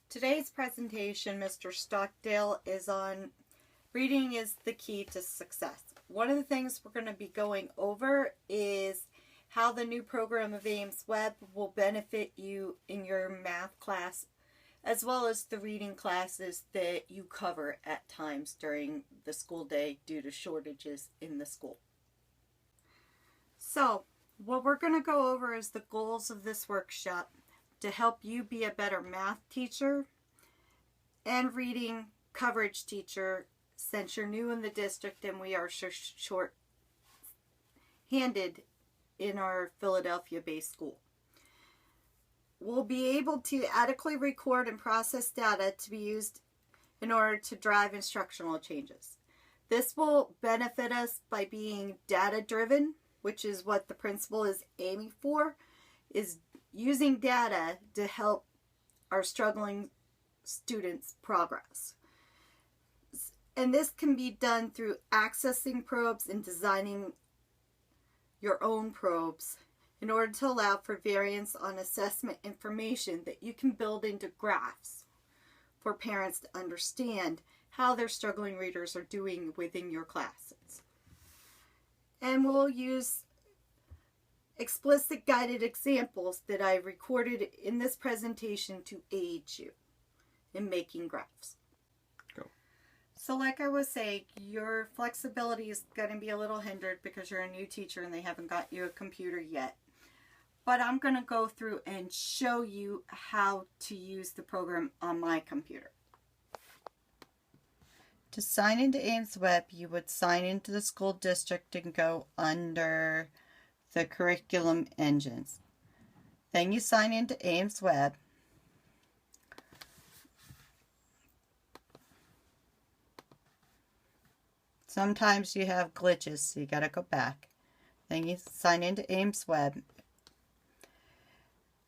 Today's presentation, Mr. Stockdale, is on reading is the key to success. One of the things we're going to be going over is how the new program of Ames Web will benefit you in your math class, as well as the reading classes that you cover at times during the school day due to shortages in the school. So, what we're going to go over is the goals of this workshop to help you be a better math teacher and reading coverage teacher since you're new in the district and we are short-handed in our Philadelphia-based school. We'll be able to adequately record and process data to be used in order to drive instructional changes. This will benefit us by being data-driven, which is what the principal is aiming for, is using data to help our struggling students progress. And this can be done through accessing probes and designing your own probes in order to allow for variance on assessment information that you can build into graphs for parents to understand how their struggling readers are doing within your classes. And we'll use explicit guided examples that I recorded in this presentation to aid you in making graphs. Go. So like I was saying, your flexibility is going to be a little hindered because you're a new teacher and they haven't got you a computer yet. But I'm going to go through and show you how to use the program on my computer. To sign into Ames Web, you would sign into the school district and go under the curriculum engines. Then you sign into Ames Web. Sometimes you have glitches, so you got to go back. Then you sign into Ames Web.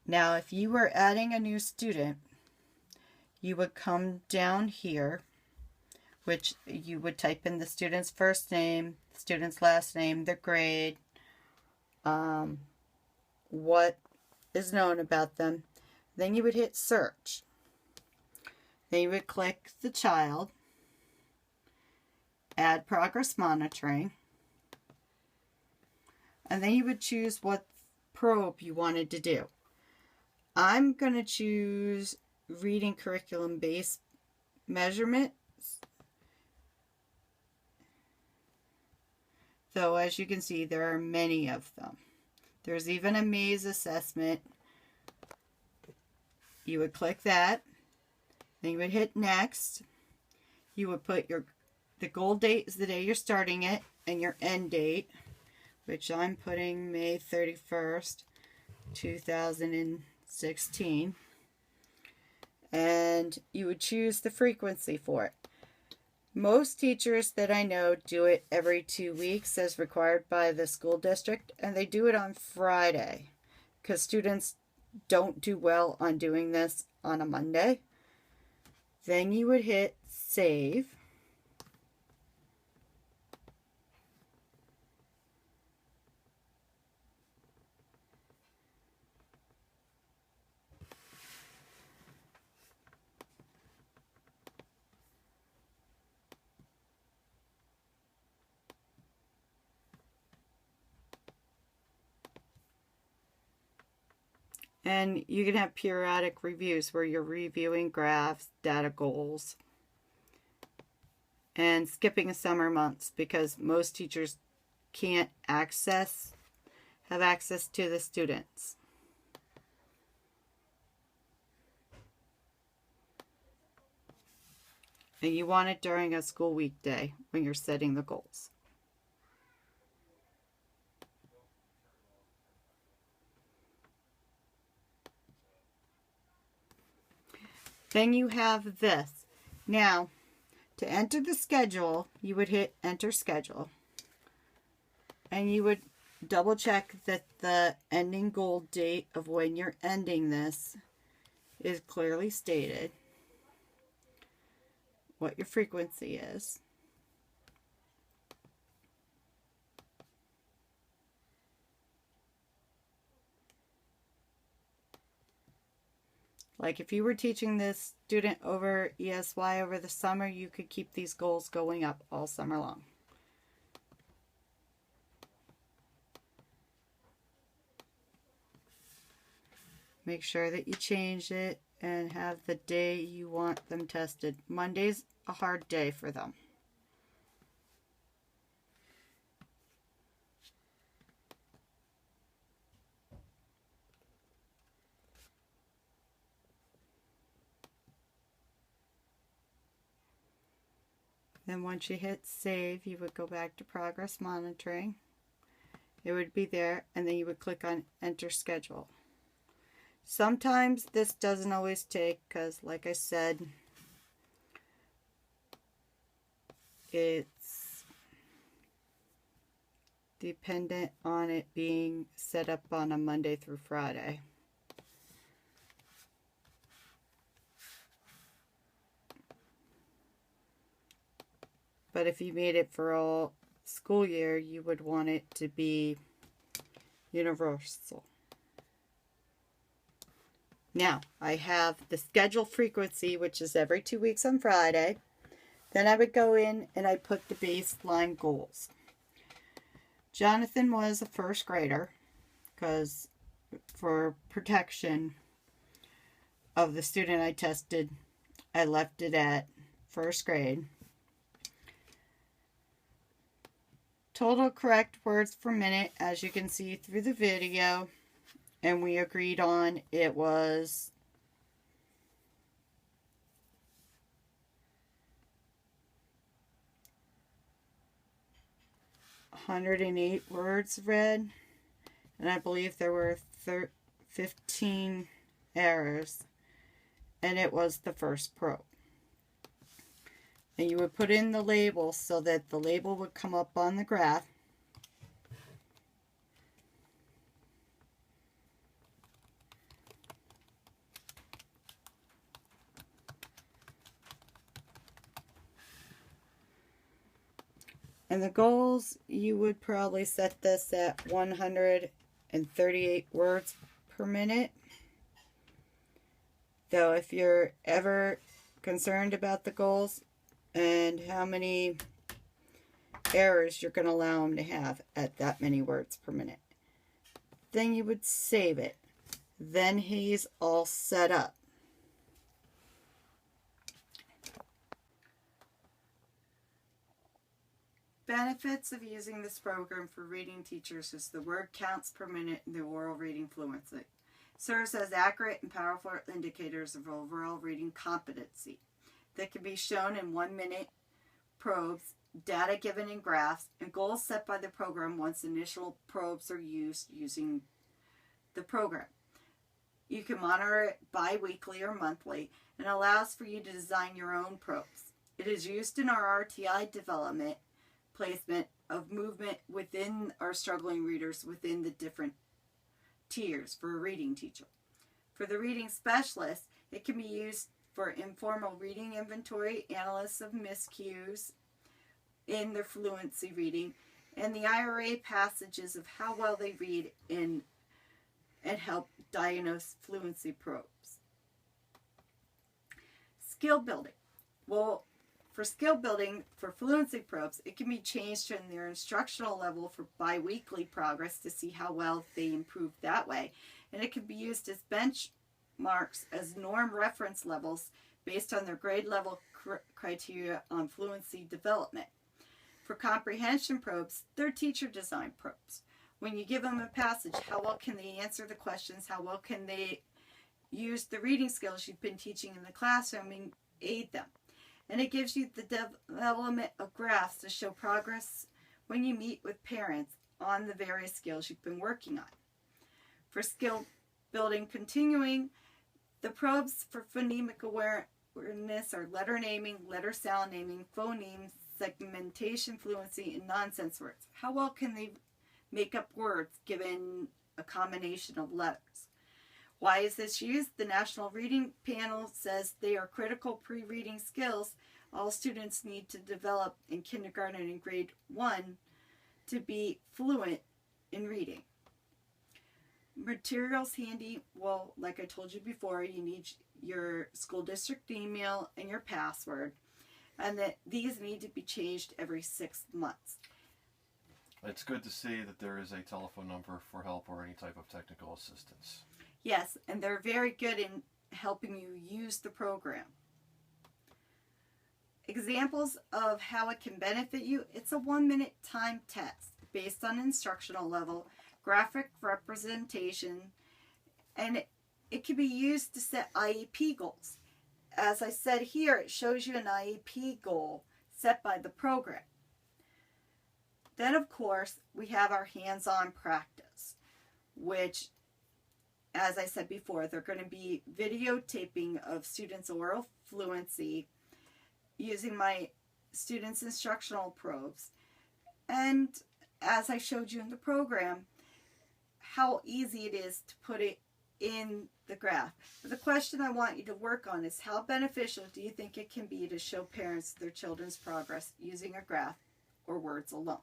Now, if you were adding a new student, you would come down here, which you would type in the student's first name, the student's last name, their grade, what is known about them. Then you would hit search. Then you would click the child, add progress monitoring, and then you would choose what probe you wanted to do. I'm going to choose reading curriculum based measurements. Though, as you can see, there are many of them. There's even a maze assessment. You would click that. Then you would hit next. You would put the goal date is the day you're starting it, and your end date, which I'm putting May 31st, 2016. And you would choose the frequency for it. Most teachers that I know do it every 2 weeks as required by the school district, and they do it on Friday because students don't do well on doing this on a Monday. Then you would hit save. And you can have periodic reviews where you're reviewing graphs, data goals, and skipping summer months because most teachers can't have access to the students. And you want it during a school weekday when you're setting the goals. Then you have this. Now, to enter the schedule, you would hit enter schedule. And you would double check that the ending goal date of when you're ending this is clearly stated. What your frequency is. Like if you were teaching this student over ESY over the summer, you could keep these goals going up all summer long. Make sure that you change it and have the day you want them tested. Monday's a hard day for them. Then once you hit save, you would go back to progress monitoring. It would be there, and then you would click on enter schedule. Sometimes this doesn't always take, because like I said, it's dependent on it being set up on a Monday through Friday. But if you made it for all school year, you would want it to be universal. Now, I have the schedule frequency, which is every 2 weeks on Friday. Then I would go in and I put the baseline goals. Jonathan was a first grader because for protection of the student I tested, I left it at first grade. Total correct words per minute, as you can see through the video, and we agreed on it was 108 words read, and I believe there were 15 errors, and it was the first probe. And you would put in the label so that the label would come up on the graph. And the goals, you would probably set this at 138 words per minute. Though if you're ever concerned about the goals and how many errors you're going to allow them to have at that many words per minute, then you would save it. Then he's all set up. Benefits of using this program for reading teachers is the word counts per minute in the oral reading fluency. Serves as accurate and powerful indicators of overall reading competency that can be shown in 1-minute probes, data given in graphs, and goals set by the program once initial probes are used using the program. You can monitor it bi-weekly or monthly and allows for you to design your own probes. It is used in our RTI development placement of movement within our struggling readers within the different tiers for a reading teacher. For the reading specialist, it can be used for informal reading inventory, analysis of miscues in their fluency reading, and the IRA passages of how well they read and help diagnose fluency probes. Skill building. Well, for skill building for fluency probes, it can be changed to their instructional level for bi-weekly progress to see how well they improve that way. And it can be used as benchmarks as norm reference levels based on their grade level criteria on fluency development. For comprehension probes, they're teacher designed probes. When you give them a passage, how well can they answer the questions? How well can they use the reading skills you've been teaching in the classroom and aid them? And it gives you the development of graphs to show progress when you meet with parents on the various skills you've been working on. For skill building continuing, the probes for phonemic awareness are letter naming, letter sound naming, phonemes, segmentation, fluency, and nonsense words. How well can they make up words given a combination of letters? Why is this used? The National Reading Panel says they are critical pre-reading skills all students need to develop in kindergarten and grade 1 to be fluent in reading. Materials handy, well, like I told you before, you need your school district email and your password, and that these need to be changed every 6 months. It's good to see that there is a telephone number for help or any type of technical assistance. Yes, and they're very good in helping you use the program. Examples of how it can benefit you: it's a 1-minute time test based on instructional level, graphic representation, and it can be used to set IEP goals. As I said here, it shows you an IEP goal set by the program. Then, of course, we have our hands-on practice, which, as I said before, they're going to be videotaping of students' oral fluency using my students' instructional probes. And as I showed you in the program, how easy it is to put it in the graph. But the question I want you to work on is, how beneficial do you think it can be to show parents their children's progress using a graph or words alone?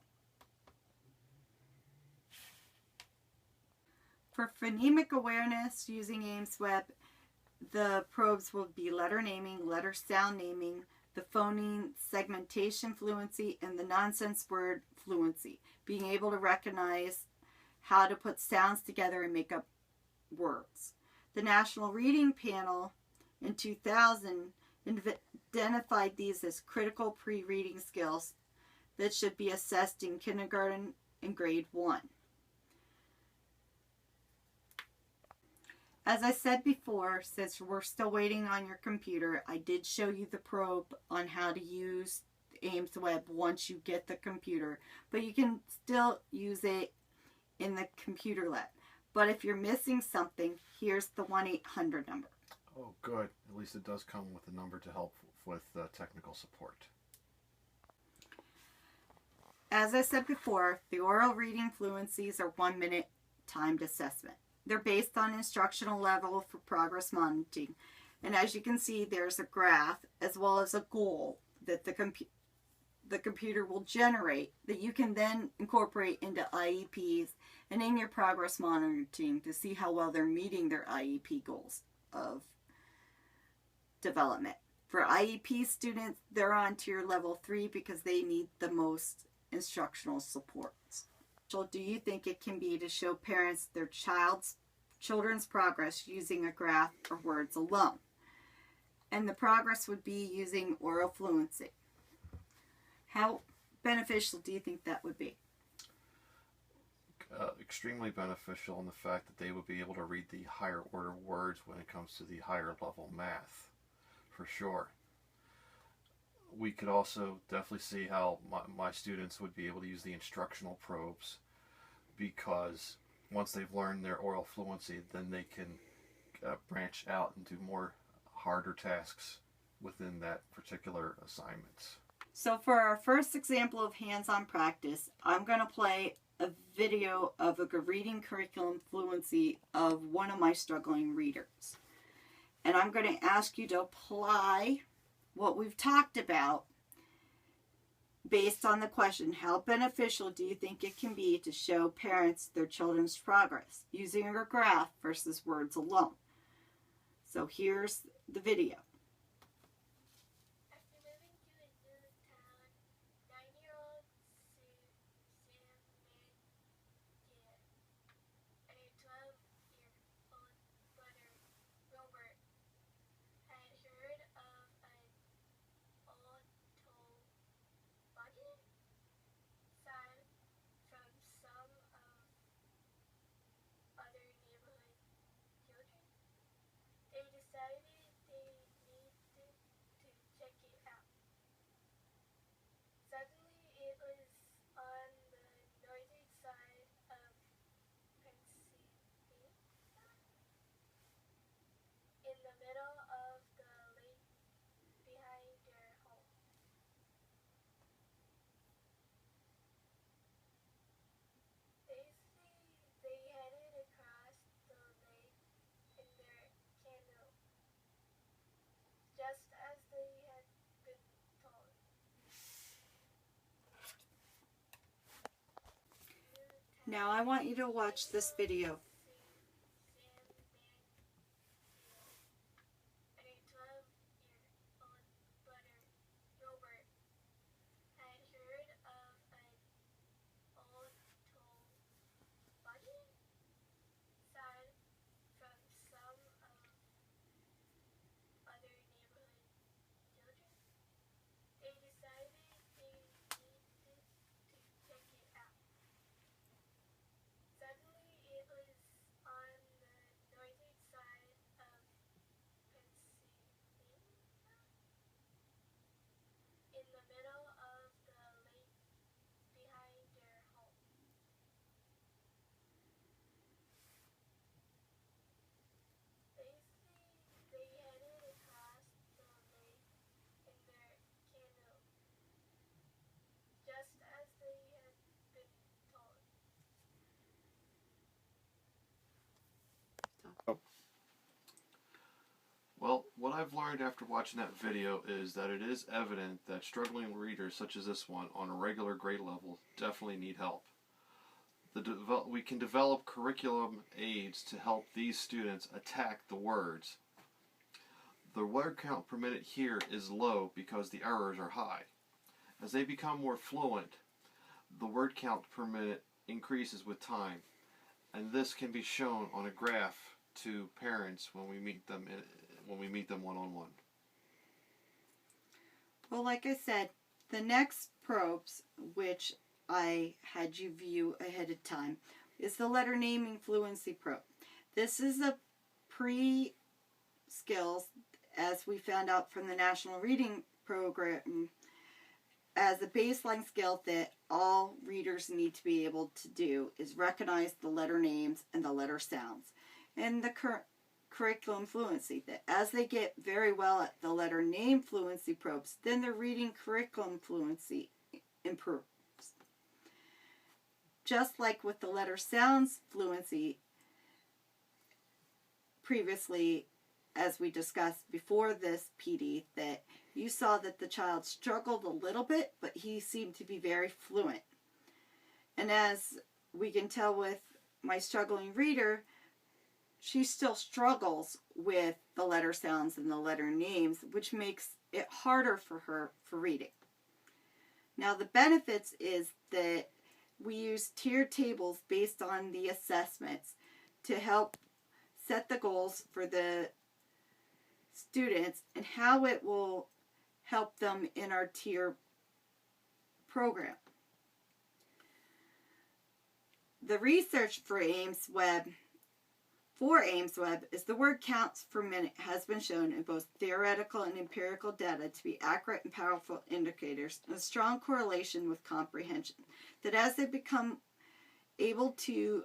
For phonemic awareness using AimsWeb, the probes will be letter naming, letter sound naming, the phoneme segmentation fluency, and the nonsense word fluency, being able to recognize how to put sounds together and make up words. The National Reading Panel in 2000 identified these as critical pre-reading skills that should be assessed in kindergarten and grade 1. As I said before, since we're still waiting on your computer, I did show you the probe on how to use AimsWeb once you get the computer, but you can still use it in the computer lab. But if you're missing something, here's the 1-800 number. Oh, good. At least it does come with a number to help with technical support. As I said before, the oral reading fluencies are 1-minute timed assessment. They're based on instructional level for progress monitoring. And as you can see, there's a graph as well as a goal that the computer will generate that you can then incorporate into IEPs and in your progress monitoring to see how well they're meeting their IEP goals of development. For IEP students, they're on tier level 3 because they need the most instructional support. So do you think it can be to show parents their children's progress using a graph or words alone? And the progress would be using oral fluency. How beneficial do you think that would be? Extremely beneficial in the fact that they would be able to read the higher order words when it comes to the higher level math, for sure. We could also definitely see how my students would be able to use the instructional probes, because once they've learned their oral fluency, then they can branch out and do more harder tasks within that particular assignment. So for our first example of hands-on practice, I'm going to play a video of a reading curriculum fluency of one of my struggling readers. And I'm going to ask you to apply what we've talked about based on the question, how beneficial do you think it can be to show parents their children's progress using a graph versus words alone? So here's the video. Now I want you to watch this video I've learned after watching that video is that it is evident that struggling readers such as this one on a regular grade level definitely need help. We can develop curriculum aids to help these students attack the words. The word count per minute here is low because the errors are high. As they become more fluent, the word count per minute increases with time, and this can be shown on a graph to parents when we meet them one-on-one. Well, like I said, the next probes, which I had you view ahead of time, is the letter naming fluency probe. This is a pre-skills, as we found out from the National Reading Program, as a baseline skill that all readers need to be able to do is recognize the letter names and the letter sounds. And the curriculum fluency, that as they get very well at the letter name fluency probes, then their reading curriculum fluency improves. Just like with the letter sounds fluency previously, as we discussed before this PD, that you saw that the child struggled a little bit, but he seemed to be very fluent. And as we can tell with my struggling reader, she still struggles with the letter sounds and the letter names, which makes it harder for her for reading. Now the benefits is that we use tiered tables based on the assessments to help set the goals for the students and how it will help them in our tier program. The research for Ames Web is the word counts per minute has been shown in both theoretical and empirical data to be accurate and powerful indicators and a strong correlation with comprehension. That as they become able to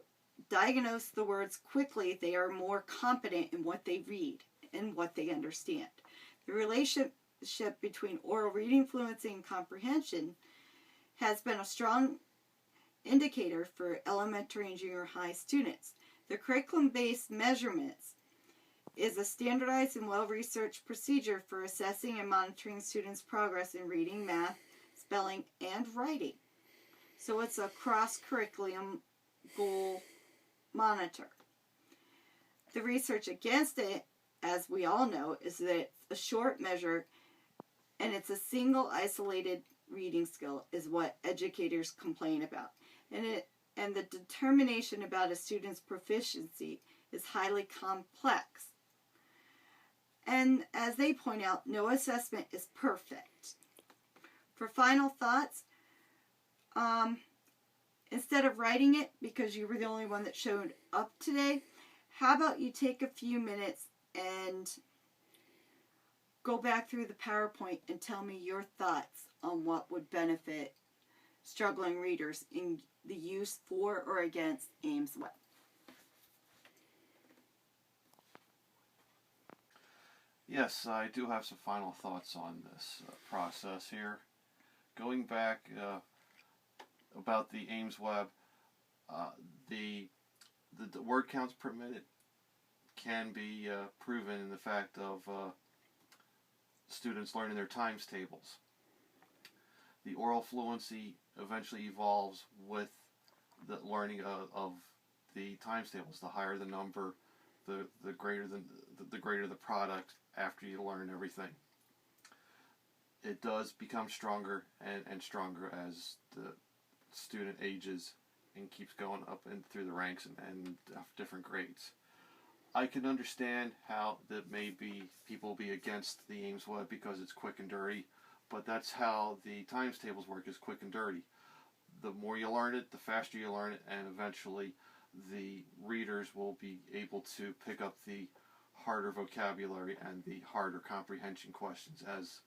diagnose the words quickly, they are more competent in what they read and what they understand. The relationship between oral reading fluency and comprehension has been a strong indicator for elementary and junior high students. The curriculum-based measurements is a standardized and well-researched procedure for assessing and monitoring students' progress in reading, math, spelling, and writing. So it's a cross-curriculum goal monitor. The research against it, as we all know, is that it's a short measure and it's a single isolated reading skill is what educators complain about. And the determination about a student's proficiency is highly complex. And as they point out, no assessment is perfect. For final thoughts, instead of writing it because you were the only one that showed up today, how about you take a few minutes and go back through the PowerPoint and tell me your thoughts on what would benefit struggling readers in the use for or against Ames Web. Yes, I do have some final thoughts on this process here. Going back about the Ames Web, the word counts per minute can be proven in the fact of students learning their times tables. The oral fluency eventually evolves with the learning of the times tables. The higher the number, the greater the product after you learn everything. It does become stronger and stronger as the student ages and keeps going up and through the ranks and different grades. I can understand how that maybe people be against the Ames Web because it's quick and dirty, but that's how the times tables work, is quick and dirty. The more you learn it, the faster you learn it, and eventually the readers will be able to pick up the harder vocabulary and the harder comprehension questions as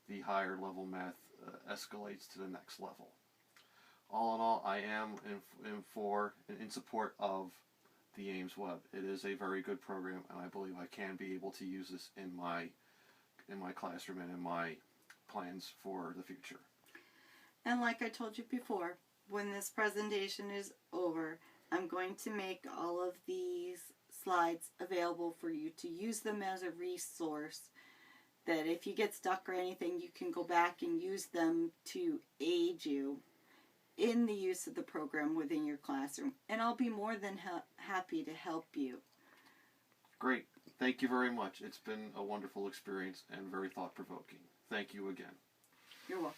the higher level math escalates to the next level. All in all, I am in support of the Ames Web. It is a very good program, and I believe I can be able to use this in my classroom and in my plans for the future. And like I told you before, when this presentation is over, I'm going to make all of these slides available for you to use them as a resource that if you get stuck or anything, you can go back and use them to aid you in the use of the program within your classroom. And I'll be more than happy to help you. Great. Thank you very much. It's been a wonderful experience and very thought-provoking. Thank you again. You're welcome.